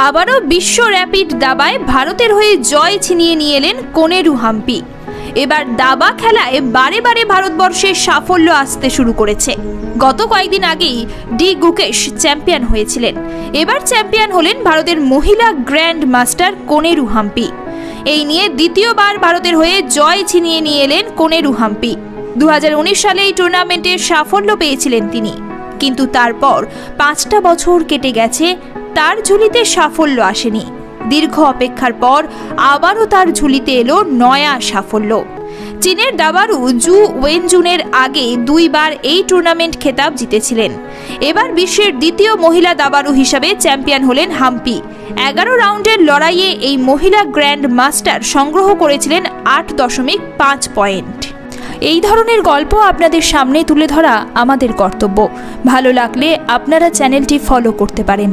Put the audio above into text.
আবারও বিশ্ব র্যাপিড দাবায় ভারতের হয়ে জয় ছিনিয়ে নিয়ে এলেন কোনেরু হাম্পি। এবার দাবা খেলায় বারে বারে ভারতবর্ষের সাফল্য আসতে শুরু করেছে। গত কয়েকদিন আগেই ডি গুকেশ চ্যাম্পিয়ন হয়েছিলেন। এবার চ্যাম্পিয়ন হলেন ভারতের মহিলা গ্র্যান্ড মাস্টার কোনেরু হাম্পি। এই নিয়ে দ্বিতীয়বার ভারতের হয়ে জয় ছিনিয়ে নিয়ে এলেন কোনেরু হাম্পি। 2019 সালে এই টুর্নামেন্টে সাফল্য পেয়েছিলেন তিনি, কিন্তু তারপর 5টা বছর কেটে গেছে, তার ঝুলিতে সাফল্য আসেনি। দীর্ঘ অপেক্ষার পর আবারও তার ঝুলিতে এলো নয়া সাফল্য। চীনের দাবারু জু ওয়েনজুনের আগে 2বার এই টুর্নামেন্ট খেতাব জিতেছিলেন। এবার বিশ্বের দ্বিতীয় মহিলা দাবারু হিসাবে চ্যাম্পিয়ন হলেন হাম্পি। 11 রাউন্ডের লড়াইয়ে এই মহিলা গ্র্যান্ড মাস্টার সংগ্রহ করেছিলেন 8.5 পয়েন্ট। এই ধরনের গল্প আপনাদের সামনে তুলে ধরা আমাদের কর্তব্য। ভালো লাগলে আপনারা চ্যানেলটি ফলো করতে পারেন।